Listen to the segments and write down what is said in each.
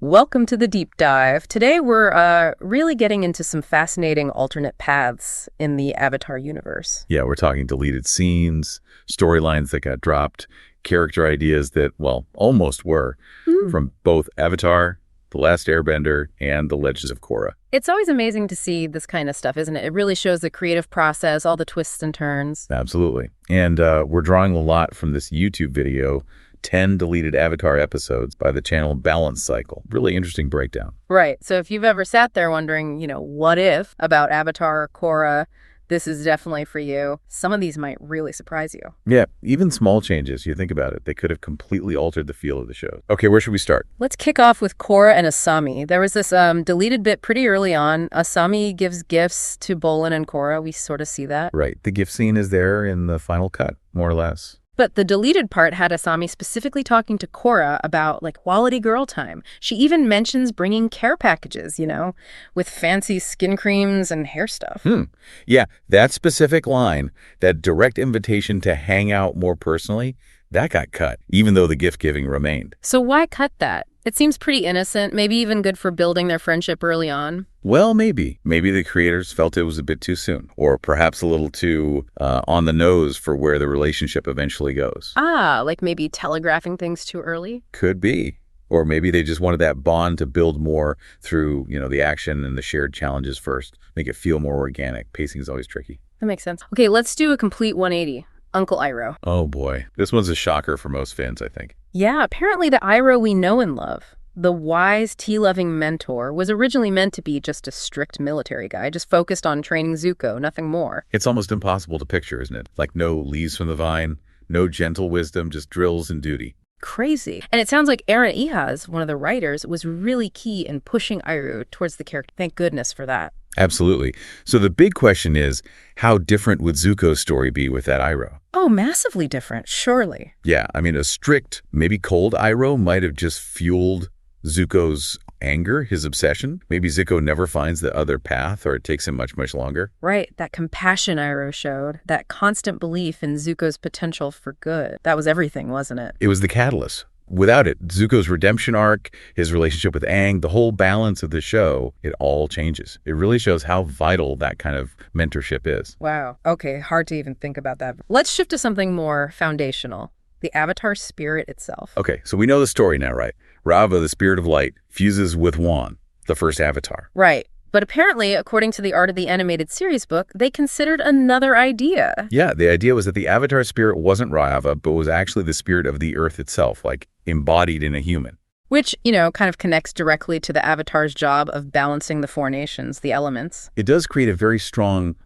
Welcome to the deep dive. Today we're really getting into some fascinating alternate paths in the Avatar universe. Yeah, we're talking deleted scenes, storylines that got dropped, character ideas that, well, almost were, from both Avatar, The Last Airbender, and The Legends of Korra. It's always amazing to see this kind of stuff, isn't it? It really shows the creative process, all the twists and turns. Absolutely. And we're drawing a lot from this YouTube video, 10 deleted Avatar episodes by the channel Balance Cycle. Really interesting breakdown. Right. So if you've ever sat there wondering, what if about Avatar or Korra, this is definitely for you. Some of these might really surprise you. Yeah, even small changes, you think about it, they could have completely altered the feel of the show. Okay, where should we start? Let's kick off with Korra and Asami. There was this deleted bit pretty early on. Asami gives gifts to Bolin and Korra. We sort of see that. Right. The gift scene is there in the final cut, more or less. But the deleted part had Asami specifically talking to Korra about, quality girl time. She even mentions bringing care packages, with fancy skin creams and hair stuff. Yeah, that specific line, that direct invitation to hang out more personally, that got cut, even though the gift-giving remained. So why cut that? It seems pretty innocent, maybe even good for building their friendship early on. Well, maybe. Maybe the creators felt it was a bit too soon, or perhaps a little too on the nose for where the relationship eventually goes. Like maybe telegraphing things too early? Could be. Or maybe they just wanted that bond to build more through, the action and the shared challenges first. Make it feel more organic. Pacing is always tricky. That makes sense. Okay, let's do a complete 180. Uncle Iroh. Oh boy. This one's a shocker for most fans, I think. Yeah, apparently the Iroh we know and love, the wise, tea-loving mentor, was originally meant to be just a strict military guy, just focused on training Zuko, nothing more. It's almost impossible to picture, isn't it? Like no leaves from the vine, no gentle wisdom, just drills and duty. Crazy. And it sounds like Aaron Ehasz, one of the writers, was really key in pushing Iroh towards the character. Thank goodness for that. Absolutely. So the big question is, how different would Zuko's story be with that Iroh? Oh, massively different, surely. Yeah, a strict, maybe cold Iroh might have just fueled Zuko's anger, his obsession. Maybe Zuko never finds the other path, or it takes him much, much longer. Right, that compassion Iroh showed, that constant belief in Zuko's potential for good. That was everything, wasn't it? It was the catalyst. Without it, Zuko's redemption arc, his relationship with Aang, the whole balance of the show, it all changes. It really shows how vital that kind of mentorship is. Wow. Okay, hard to even think about that. Let's shift to something more foundational. The Avatar spirit itself. Okay, so we know the story now, right? Rava, the spirit of light, fuses with Wan, the first Avatar. Right. But apparently, according to the Art of the Animated Series book, they considered another idea. Yeah, the idea was that the Avatar spirit wasn't Rava, but was actually the spirit of the Earth itself, embodied in a human. Which, kind of connects directly to the Avatar's job of balancing the four nations, the elements. It does create a very strong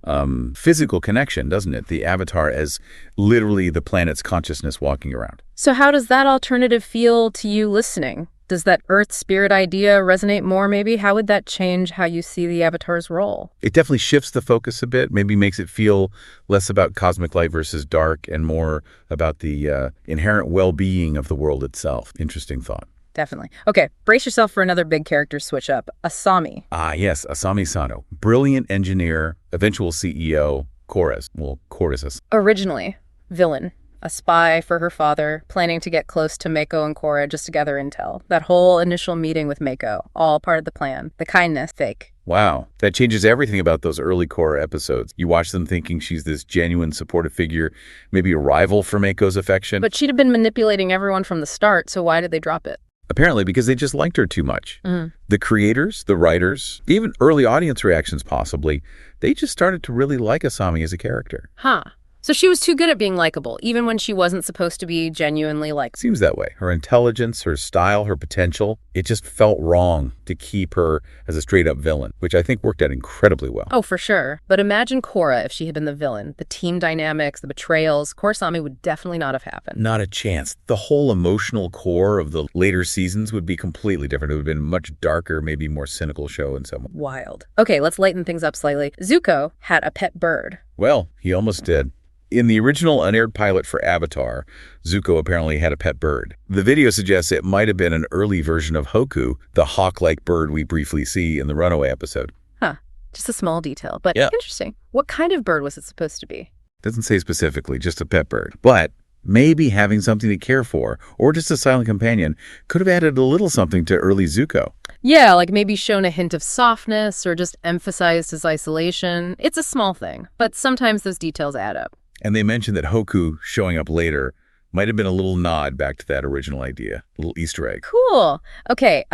physical connection, doesn't it? The Avatar as literally the planet's consciousness walking around. So how does that alternative feel to you listening? Does that Earth spirit idea resonate more, maybe? How would that change how you see the Avatar's role? It definitely shifts the focus a bit, maybe makes it feel less about cosmic light versus dark and more about the inherent well-being of the world itself. Interesting thought. Definitely. Okay, brace yourself for another big character switch up. Asami. Ah, yes, Asami Sano. Brilliant engineer, eventual CEO, Korra's. Well, Korra's. Originally, villain. A spy for her father, planning to get close to Mako and Korra just to gather intel. That whole initial meeting with Mako, all part of the plan. The kindness, fake. Wow, that changes everything about those early Korra episodes. You watch them thinking she's this genuine supportive figure, maybe a rival for Mako's affection. But she'd have been manipulating everyone from the start, so why did they drop it? Apparently because they just liked her too much. The creators, the writers, even early audience reactions possibly, they just started to really like Asami as a character. Huh. So she was too good at being likable, even when she wasn't supposed to be genuinely likable. Seems that way. Her intelligence, her style, her potential, it just felt wrong to keep her as a straight-up villain, which I think worked out incredibly well. Oh, for sure. But imagine Korra if she had been the villain. The team dynamics, the betrayals, Korra-Asami would definitely not have happened. Not a chance. The whole emotional core of the later seasons would be completely different. It would have been a much darker, maybe more cynical show in some way. Wild. Okay, let's lighten things up slightly. Zuko had a pet bird. Well, he almost did. In the original unaired pilot for Avatar, Zuko apparently had a pet bird. The video suggests it might have been an early version of Hoku, the hawk-like bird we briefly see in the Runaway episode. Huh. Just a small detail, but interesting. What kind of bird was it supposed to be? Doesn't say specifically, just a pet bird. But Maybe having something to care for, or just a silent companion, could have added a little something to early Zuko. Yeah, like maybe shown a hint of softness or just emphasized his isolation. It's a small thing, but sometimes those details add up. And they mentioned that Hoku showing up later might have been a little nod back to that original idea, a little Easter egg. Cool. Okay,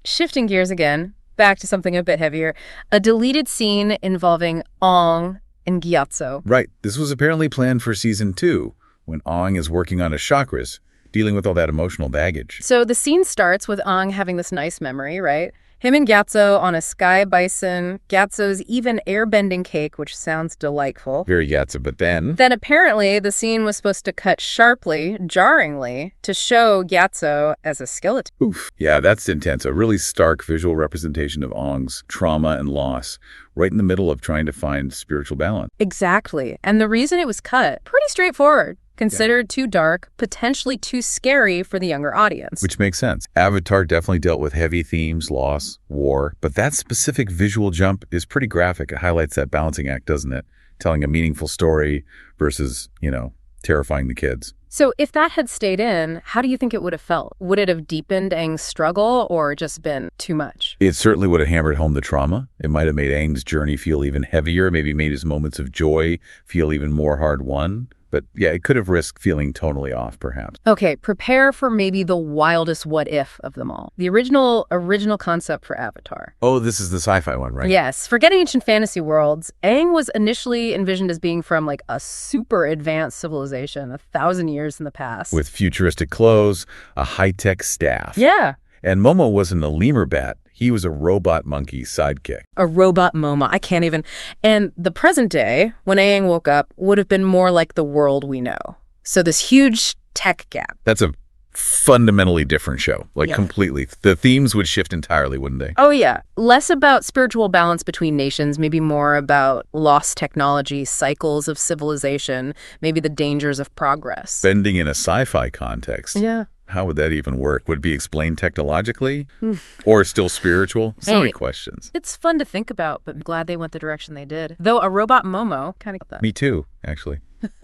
shifting gears again, back to something a bit heavier. A deleted scene involving Aang and Gyatso. Right. This was apparently planned for season 2, when Aang is working on his chakras, dealing with all that emotional baggage. So the scene starts with Aang having this nice memory, right? Him and Gyatso on a sky bison, Gyatso's even airbending cake, which sounds delightful. Very Gyatso, but then... Then apparently the scene was supposed to cut sharply, jarringly, to show Gyatso as a skeleton. Oof. Yeah, that's intense. A really stark visual representation of Aang's trauma and loss, right in the middle of trying to find spiritual balance. Exactly. And the reason it was cut, pretty straightforward. Considered too dark, potentially too scary for the younger audience. Which makes sense. Avatar definitely dealt with heavy themes, loss, war, but that specific visual jump is pretty graphic. It highlights that balancing act, doesn't it? Telling a meaningful story versus, terrifying the kids. So if that had stayed in, how do you think it would have felt? Would it have deepened Aang's struggle or just been too much? It certainly would have hammered home the trauma. It might have made Aang's journey feel even heavier, maybe made his moments of joy feel even more hard-won. But yeah, it could have risked feeling tonally off, perhaps. Okay, prepare for maybe the wildest what-if of them all. The original concept for Avatar. Oh, this is the sci-fi one, right? Yes. Forgetting ancient fantasy worlds, Aang was initially envisioned as being from like a super advanced civilization 1,000 years in the past. With futuristic clothes, a high-tech staff. Yeah. And Momo wasn't a lemur bat. He was a robot monkey sidekick. A robot Momo. I can't even. And the present day, when Aang woke up, would have been more like the world we know. So this huge tech gap. That's a fundamentally different show, Yeah. completely. The themes would shift entirely, wouldn't they? Oh, yeah. Less about spiritual balance between nations, maybe more about lost technology, cycles of civilization, maybe the dangers of progress. Bending in a sci-fi context. Yeah. How would that even work? Would it be explained technologically? Or still spiritual? So many questions. It's fun to think about, but I'm glad they went the direction they did. Though a robot Momo kind of got that. Me too, actually.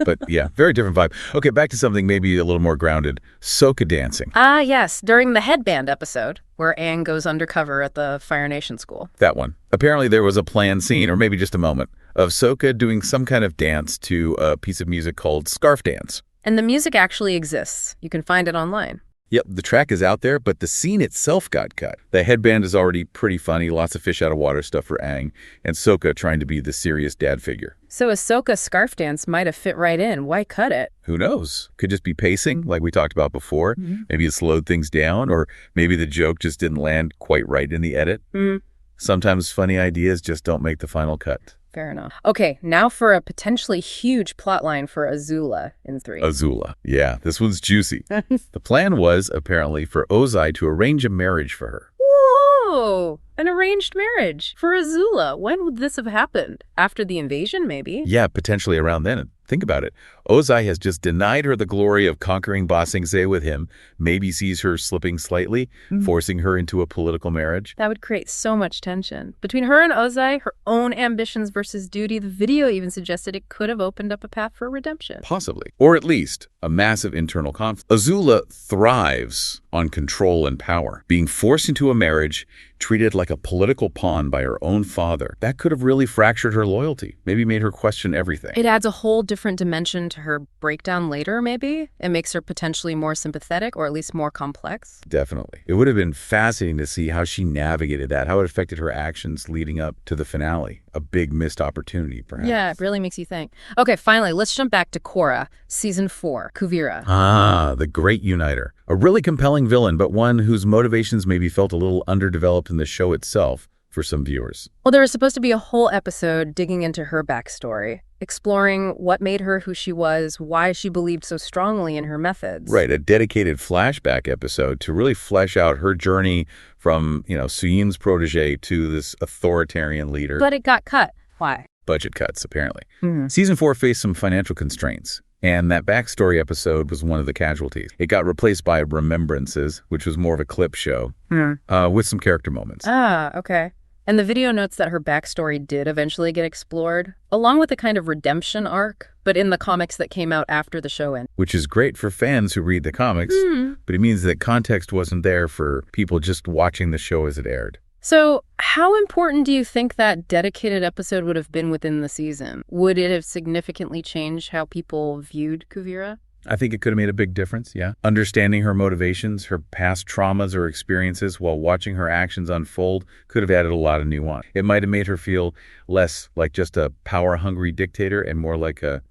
But yeah, very different vibe. Okay, back to something maybe a little more grounded. Sokka dancing. Ah, yes. During the headband episode, where Aang goes undercover at the Fire Nation school. That one. Apparently there was a planned scene, or maybe just a moment, of Sokka doing some kind of dance to a piece of music called Scarf Dance. And the music actually exists. You can find it online. Yep, the track is out there, but the scene itself got cut. The headband is already pretty funny, lots of fish out of water stuff for Aang, and Sokka trying to be the serious dad figure. So Ahsoka's scarf dance might have fit right in. Why cut it? Who knows? Could just be pacing, like we talked about before. Maybe it slowed things down, or maybe the joke just didn't land quite right in the edit. Sometimes funny ideas just don't make the final cut. Fair enough. Okay, now for a potentially huge plotline for Azula in 3. Azula. Yeah, this one's juicy. The plan was, apparently, for Ozai to arrange a marriage for her. Whoa! An arranged marriage for Azula. When would this have happened? After the invasion, maybe? Yeah, potentially around then. Think about it. Ozai has just denied her the glory of conquering Ba Sing Se with him, maybe sees her slipping slightly, forcing her into a political marriage. That would create so much tension. Between her and Ozai, her own ambitions versus duty, the video even suggested it could have opened up a path for redemption. Possibly. Or at least a massive internal conflict. Azula thrives on control and power. Being forced into a marriage, treated like a political pawn by her own father, that could have really fractured her loyalty, maybe made her question everything. It adds a whole different dimension to her breakdown later, maybe? It makes her potentially more sympathetic or at least more complex. Definitely. It would have been fascinating to see how she navigated that, how it affected her actions leading up to the finale. A big missed opportunity, perhaps. Yeah, it really makes you think. Okay, finally, let's jump back to Korra, Season 4, Kuvira. Ah, the great uniter. A really compelling villain, but one whose motivations maybe felt a little underdeveloped in the show itself for some viewers. Well, there was supposed to be a whole episode digging into her backstory, exploring what made her who she was, why she believed so strongly in her methods. Right, a dedicated flashback episode to really flesh out her journey from, Suyin's protege to this authoritarian leader. But it got cut. Why? Budget cuts, apparently. Season 4 faced some financial constraints, and that backstory episode was one of the casualties. It got replaced by Remembrances, which was more of a clip show, with some character moments. Ah, okay. And the video notes that her backstory did eventually get explored, along with a kind of redemption arc, but in the comics that came out after the show ended. Which is great for fans who read the comics, but it means that context wasn't there for people just watching the show as it aired. So how important do you think that dedicated episode would have been within the season? Would it have significantly changed how people viewed Kuvira? I think it could have made a big difference, yeah. Understanding her motivations, her past traumas or experiences while watching her actions unfold could have added a lot of nuance. It might have made her feel less like just a power-hungry dictator and more like a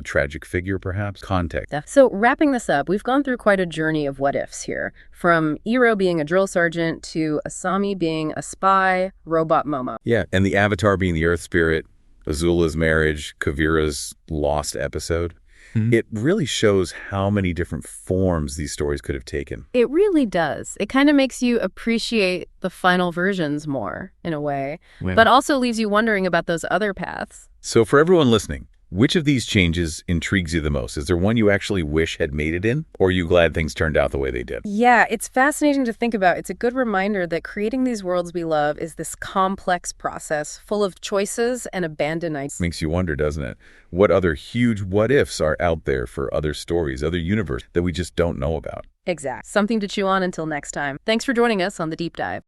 tragic figure, perhaps. Context. So wrapping this up, we've gone through quite a journey of what-ifs here. From Iroh being a drill sergeant to Asami being a spy, robot Momo. Yeah, and the Avatar being the Earth Spirit, Azula's marriage, Kuvira's lost episode. It really shows how many different forms these stories could have taken. It really does. It kind of makes you appreciate the final versions more, in a way, but also leaves you wondering about those other paths. So for everyone listening, which of these changes intrigues you the most? Is there one you actually wish had made it in? Or are you glad things turned out the way they did? Yeah, it's fascinating to think about. It's a good reminder that creating these worlds we love is this complex process full of choices and abandoned ideas. Makes you wonder, doesn't it? What other huge what-ifs are out there for other stories, other universes that we just don't know about? Exact. Something to chew on until next time. Thanks for joining us on The Deep Dive.